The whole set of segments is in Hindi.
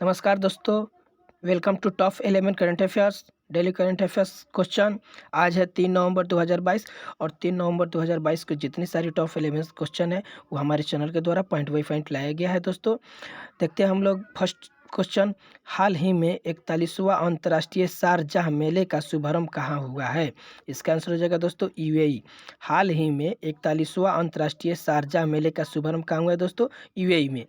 नमस्कार दोस्तों, welcome to top 11 current affairs daily current affairs question. आज है 3 नवंबर 2022 और 3 नवंबर 2022 को जितनी सारी टॉप 11 क्वेश्चन है वो हमारे चैनल के द्वारा पॉइंट बाई पॉइंट लाया गया है। दोस्तों देखते हैं हम लोग फर्स्ट क्वेश्चन। हाल ही में 41वां अंतर्राष्ट्रीय शारजाह मेले का शुभारंभ कहाँ हुआ है? इसका आंसर हो जाएगा दोस्तों यूएई। हाल ही में 41वां अंतर्राष्ट्रीय शारजाह मेले का शुभारंभ कहाँ हुआ है दोस्तों? यूएई में।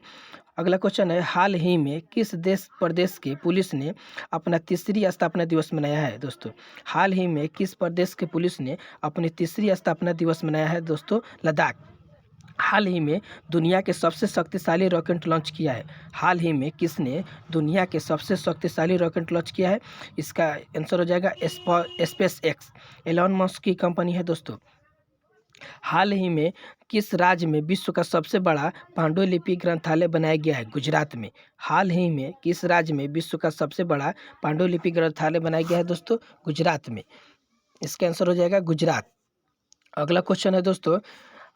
अगला क्वेश्चन है, हाल ही में किस देश प्रदेश के पुलिस ने अपना तीसरी स्थापना दिवस मनाया है? दोस्तों हाल ही में किस प्रदेश के पुलिस ने अपनी तीसरी स्थापना दिवस मनाया है? दोस्तों लद्दाख। हाल ही में दुनिया के सबसे शक्तिशाली रॉकेट लॉन्च किया है? हाल ही में किसने दुनिया के सबसे शक्तिशाली रॉकेट लॉन्च किया है? इसका आंसर हो जाएगा स्पेस एक्स, एलॉन मस्क की कंपनी है। दोस्तों हाल ही में किस राज्य में विश्व का सबसे बड़ा पांडुलिपि ग्रंथालय बनाया गया है? गुजरात में। हाल ही में किस राज्य में विश्व का सबसे बड़ा पांडुलिपि ग्रंथालय बनाया गया है? दोस्तों गुजरात में। इसका आंसर हो जाएगा गुजरात। अगला क्वेश्चन है दोस्तों,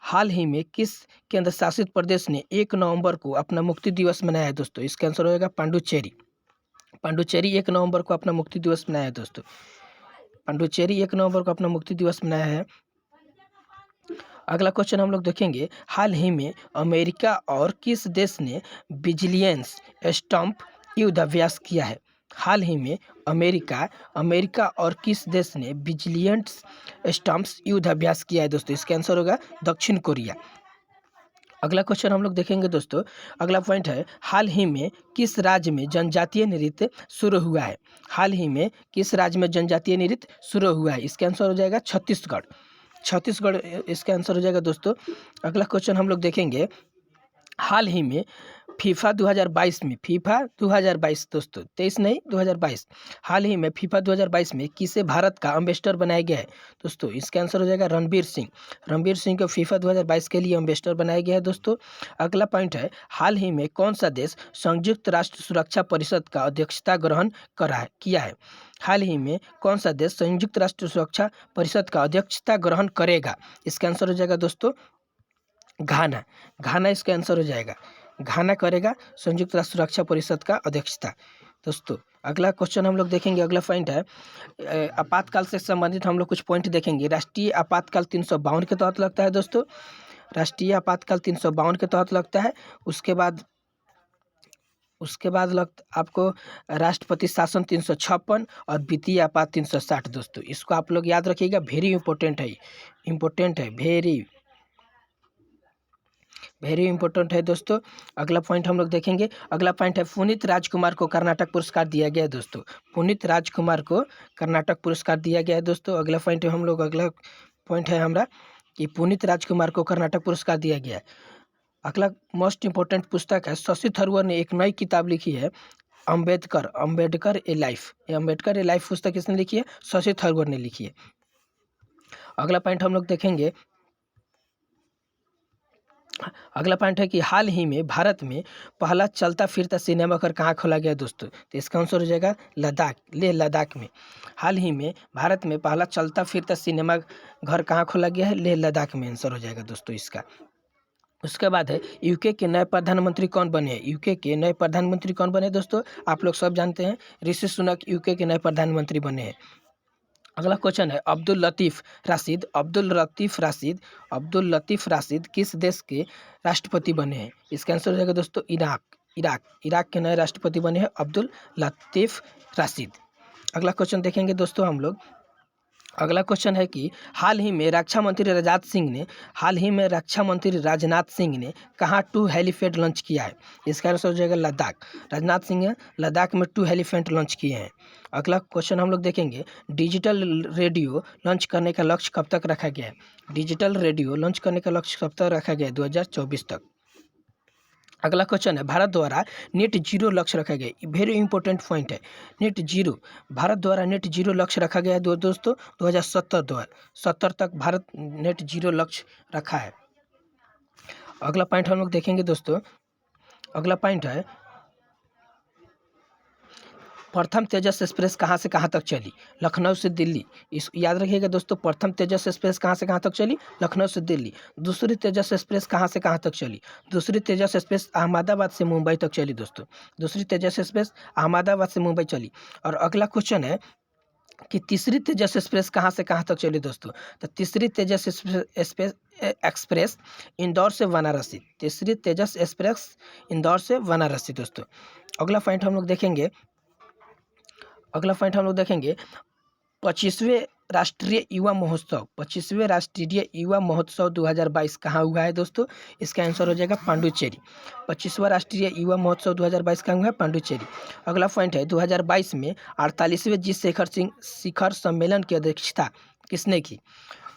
हाल ही में किस केंद्र शासित प्रदेश ने 1 नवंबर को अपना मुक्ति दिवस मनाया है? दोस्तों इसका आंसर हो जाएगा पांडुचेरी। पांडुचेरी 1 नवंबर को अपना मुक्ति दिवस मनाया है। दोस्तों पांडुचेरी 1 नवंबर को अपना मुक्ति दिवस मनाया है। अगला क्वेश्चन हम लोग देखेंगे, हाल ही में अमेरिका और किस देश ने विजिलेंस स्टंप युद्धाभ्यास किया है? हाल ही में अमेरिका और किस देश ने विजिलेंस स्टंप्स युद्धाभ्यास किया है? दोस्तों इसका आंसर होगा दक्षिण कोरिया। अगला क्वेश्चन हम लोग देखेंगे दोस्तों। अगला पॉइंट है, हाल ही में किस राज्य में जनजातीय नृत्य शुरू हुआ है? हाल ही में किस राज्य में जनजातीय नृत्य शुरू हुआ है? इसका आंसर हो जाएगा छत्तीसगढ़। छत्तीसगढ़ इसका आंसर हो जाएगा दोस्तों। अगला क्वेश्चन हम लोग देखेंगे, हाल ही में फीफा 2022 में दोस्तों 23 नहीं 2022, हाल ही में फीफा 2022 में किसे भारत का एम्बेसडर बनाया गया है? दोस्तों इसका आंसर हो जाएगा रणबीर सिंह को फीफा 2022 के लिए एम्बेसडर बनाया गया है। दोस्तों अगला पॉइंट है, हाल ही में कौन सा देश संयुक्त राष्ट्र सुरक्षा परिषद का अध्यक्षता ग्रहण किया है? हाल ही में कौन सा देश संयुक्त राष्ट्र सुरक्षा परिषद का अध्यक्षता ग्रहण करेगा? इसका आंसर हो जाएगा दोस्तों घाना इसका आंसर हो जाएगा। घाना करेगा संयुक्त राष्ट्र सुरक्षा परिषद का अध्यक्षता। दोस्तों अगला क्वेश्चन हम लोग देखेंगे। अगला पॉइंट है, आपातकाल से संबंधित हम लोग कुछ पॉइंट देखेंगे। राष्ट्रीय आपातकाल 352 के तहत लगता है। दोस्तों राष्ट्रीय आपातकाल 352 के तहत लगता है। उसके बाद आपको राष्ट्रपति शासन 356 और वित्तीय आपात 360। दोस्तों इसको आप लोग याद रखिएगा, वेरी इंपॉर्टेंट है, वेरी इंपॉर्टेंट है दोस्तों। अगला पॉइंट हम लोग देखेंगे। अगला पॉइंट है, पुनीत राजकुमार को कर्नाटक पुरस्कार दिया गया है। दोस्तों पुनीत राजकुमार को कर्नाटक पुरस्कार दिया गया है। दोस्तों अगला पॉइंट है हमारा कि पुनीत राजकुमार को कर्नाटक पुरस्कार दिया गया है। अगला मोस्ट इंपॉर्टेंट पुस्तक है, शशि थरूर ने एक नई किताब लिखी है, अम्बेडकर ए लाइफ। ये अम्बेडकर ए लाइफ पुस्तक किसने लिखी है? शशि थरूर ने लिखी है। अगला पॉइंट हम लोग देखेंगे। अगला पॉइंट है कि हाल ही में भारत में पहला चलता फिरता सिनेमा घर कहाँ खोला गया? दोस्तों तो इसका आंसर हो जाएगा लद्दाख में। हाल ही में भारत में पहला चलता फिरता सिनेमा घर कहाँ खोला गया है? लेह लद्दाख में आंसर हो जाएगा दोस्तों इसका। उसके बाद है, यूके के नए प्रधानमंत्री कौन बने? दोस्तों आप लोग सब जानते हैं, ऋषि सुनक यूके के नए प्रधानमंत्री बने हैं। अगला क्वेश्चन है, अब्दुल लतीफ़ राशिद किस देश के राष्ट्रपति बने हैं? इसका आंसर हो जाएगा दोस्तों इराक के नए राष्ट्रपति बने हैं अब्दुल लतीफ़ राशिद। अगला क्वेश्चन देखेंगे दोस्तों हम लोग। अगला क्वेश्चन है कि हाल ही में रक्षा मंत्री राजनाथ सिंह ने कहाँ 2 हेलीपैड लॉन्च किया है? इसका आंसर हो जाएगा लद्दाख। राजनाथ सिंह ने लद्दाख में 2 हेलीपैड लॉन्च किए हैं। अगला क्वेश्चन हम लोग देखेंगे, डिजिटल रेडियो लॉन्च करने का लक्ष्य कब तक रखा गया है? 2024 तक। अगला क्वेश्चन है, भारत द्वारा नेट जीरो लक्ष्य रखा गया। वेरी इंपॉर्टेंट पॉइंट है, भारत द्वारा नेट जीरो लक्ष्य रखा गया है दोस्तों 2070 तक भारत नेट जीरो लक्ष्य रखा है। अगला पॉइंट हम लोग देखेंगे दोस्तों। अगला पॉइंट है, प्रथम तेजस एक्सप्रेस कहाँ से कहाँ तक चली? लखनऊ से दिल्ली। इस याद रखिएगा दोस्तों, प्रथम तेजस एक्सप्रेस कहाँ से कहाँ तक चली? लखनऊ से दिल्ली। दूसरी तेजस एक्सप्रेस कहाँ से कहाँ तक चली? दूसरी तेजस एक्सप्रेस अहमदाबाद से मुंबई तक चली दोस्तों। दूसरी तेजस एक्सप्रेस अहमदाबाद से मुंबई चली। और अगला क्वेश्चन है कि तीसरी तेजस एक्सप्रेस कहाँ से कहाँ तक चली दोस्तों? तो तीसरी तेजस एक्सप्रेस इंदौर से वाराणसी। तीसरी तेजस एक्सप्रेस इंदौर से वाराणसी दोस्तों। अगला पॉइंट हम लोग देखेंगे, 25वें राष्ट्रीय युवा महोत्सव, 25वें राष्ट्रीय युवा महोत्सव 2022 कहाँ हुआ है दोस्तों? इसका आंसर हो जाएगा पांडुचेरी। 25वां राष्ट्रीय युवा महोत्सव 2022 कहाँ हुआ है? पांडुचेरी। अगला पॉइंट है 2022 में 48वें शिखर सम्मेलन की अध्यक्षता किसने की?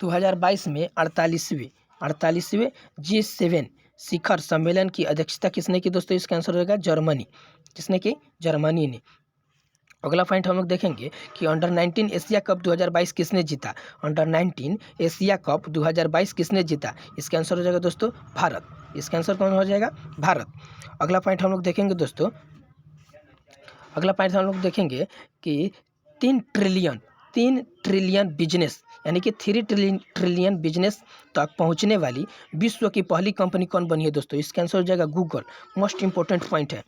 2022 में 48वें G7 शिखर सम्मेलन की अध्यक्षता किसने की दोस्तों? इसका आंसर हो जाएगा जर्मनी। किसने की? जर्मनी ने। अगला पॉइंट हम लोग देखेंगे कि अंडर 19 एशिया कप 2022 किसने जीता? अंडर 19 एशिया कप 2022 किसने जीता? इसका आंसर हो जाएगा दोस्तों भारत। इसका आंसर कौन हो जाएगा? भारत। अगला पॉइंट हम लोग देखेंगे दोस्तों, कि 3 ट्रिलियन बिजनेस यानी कि 3 ट्रिलियन बिजनेस तक पहुंचने वाली विश्व की पहली कंपनी कौन बनी है दोस्तों? इसका आंसर हो जाएगा गूगल। मोस्ट इंपॉर्टेंट पॉइंट है,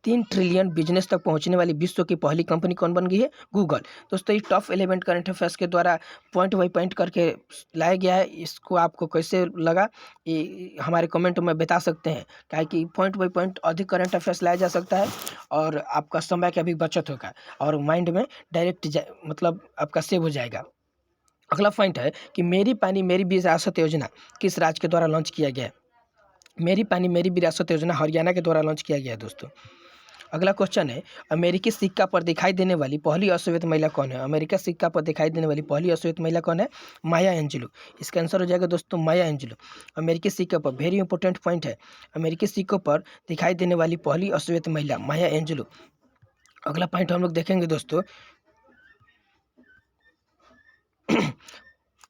3 ट्रिलियन बिजनेस तक पहुंचने वाली विश्व की पहली कंपनी कौन बन गई है? गूगल। दोस्तों ये टॉप 11 करंट अफेयर्स के द्वारा पॉइंट बाई पॉइंट करके लाया गया है। इसको आपको कैसे लगा ये हमारे कमेंट में बता सकते हैं, क्या कि पॉइंट बाई पॉइंट अधिक करंट अफेयर्स लाया जा सकता है और आपका समय का भी बचत होगा और माइंड में डायरेक्ट मतलब आपका सेव हो जाएगा। अगला पॉइंट है कि मेरी पानी मेरी विरासत योजना किस राज्य के द्वारा लॉन्च किया गया है? मेरी पानी मेरी विरासत योजना हरियाणा के द्वारा लॉन्च किया गया है दोस्तों। अगला क्वेश्चन है, अमेरिकी सिक्का पर दिखाई देने वाली पहली अश्वेत महिला कौन है? अमेरिका सिक्का पर दिखाई देने वाली पहली अश्वेत महिला कौन है? माया एंजेलो। इसका आंसर हो जाएगा दोस्तों माया एंजेलो। अमेरिकी सिक्के पर, वेरी इंपॉर्टेंट पॉइंट है, अमेरिकी सिक्कों पर दिखाई देने वाली पहली अश्वेत महिला माया एंजेलो। अगला पॉइंट हम लोग देखेंगे दोस्तों,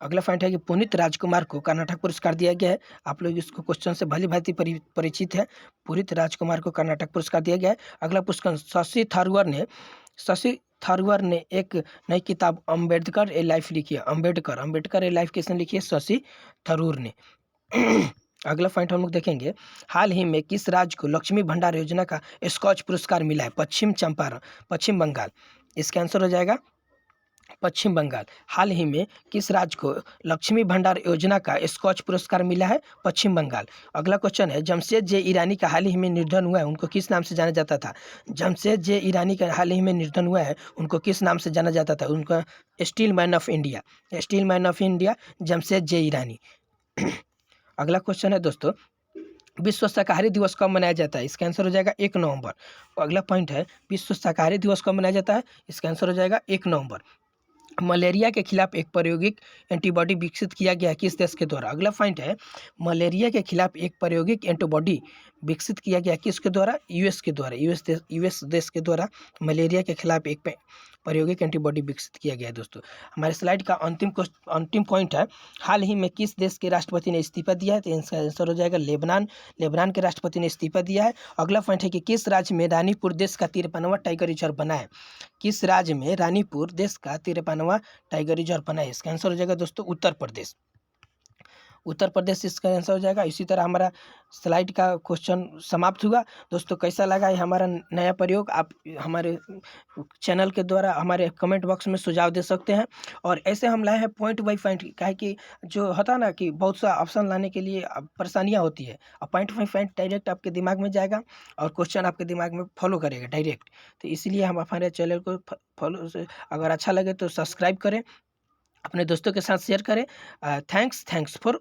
अगला पॉइंट है कि पुनीत राजकुमार को कर्नाटक पुरस्कार दिया गया है। आप लोग इसको क्वेश्चन से भली भांति परिचित है। पुनीत राजकुमार को कर्नाटक पुरस्कार दिया गया है। अगला क्वेश्चन, शशि थरूर ने एक नई किताब अम्बेडकर ए लाइफ लिखी है। अम्बेडकर ए लाइफ किसने लिखी है? शशि थरूर ने। अगला पॉइंट हम लोग देखेंगे, हाल ही में किस राज्य को लक्ष्मी भंडार योजना का स्कॉच पुरस्कार मिला है? पश्चिम बंगाल। इसका आंसर हो जाएगा पश्चिम बंगाल। हाल ही में किस राज्य को लक्ष्मी भंडार योजना का स्कॉच पुरस्कार मिला है? पश्चिम बंगाल। अगला क्वेश्चन है, जमशेद जे ईरानी का हाल ही में निधन हुआ है, उनको किस नाम से जाना जाता था? जमशेद जे ईरानी का हाल ही में निधन हुआ है, उनको किस नाम से जाना जाता था? उनका steel man of India Jamshed J Irani. अगला क्वेश्चन है दोस्तों, विश्व शाकाहारी दिवस कब मनाया जाता है? इसका आंसर हो जाएगा 1 नवंबर। अगला पॉइंट है, विश्व शाकाहारी दिवस कब मनाया जाता है? इसका आंसर हो जाएगा 1 नवंबर। मलेरिया के खिलाफ एक प्रायोगिक एंटीबॉडी विकसित किया गया किस देश के द्वारा? अगला पॉइंट है, मलेरिया के खिलाफ एक प्रायोगिक एंटीबॉडी विकसित किया गया किसके द्वारा? यूएस के द्वारा। यूएस देश के द्वारा मलेरिया के खिलाफ एक प्रायोगिक एंटीबॉडी विकसित किया गया है दोस्तों। हमारे स्लाइड का अंतिम पॉइंट है, हाल ही में किस देश के राष्ट्रपति ने इस्तीफा दिया है? तो इसका आंसर हो जाएगा लेबनान के राष्ट्रपति ने इस्तीफा दिया है। अगला पॉइंट है कि किस राज्य में रानीपुर देश का 53वां टाइगर रिजर्व बना है? किस राज्य में रानीपुर देश का 53वां टाइगर रिजर्व बना है? इसका आंसर हो जाएगा दोस्तों उत्तर प्रदेश इसका आंसर हो जाएगा। इसी तरह हमारा स्लाइड का क्वेश्चन समाप्त हुआ। दोस्तों कैसा लगा ये हमारा नया प्रयोग? आप हमारे चैनल के द्वारा हमारे कमेंट बॉक्स में सुझाव दे सकते हैं। और ऐसे हम लाए हैं पॉइंट बाई पॉइंट, क्या है कि जो होता है ना कि बहुत सा ऑप्शन लाने के लिए परेशानियाँ होती है, और पॉइंट बाई पॉइंट डायरेक्ट आपके दिमाग में जाएगा और क्वेश्चन आपके दिमाग में फॉलो करेगा डायरेक्ट। तो इसीलिए हम हमारे चैनल को फॉलो से अगर अच्छा लगे तो सब्सक्राइब करें, अपने दोस्तों के साथ शेयर करें। Thanks for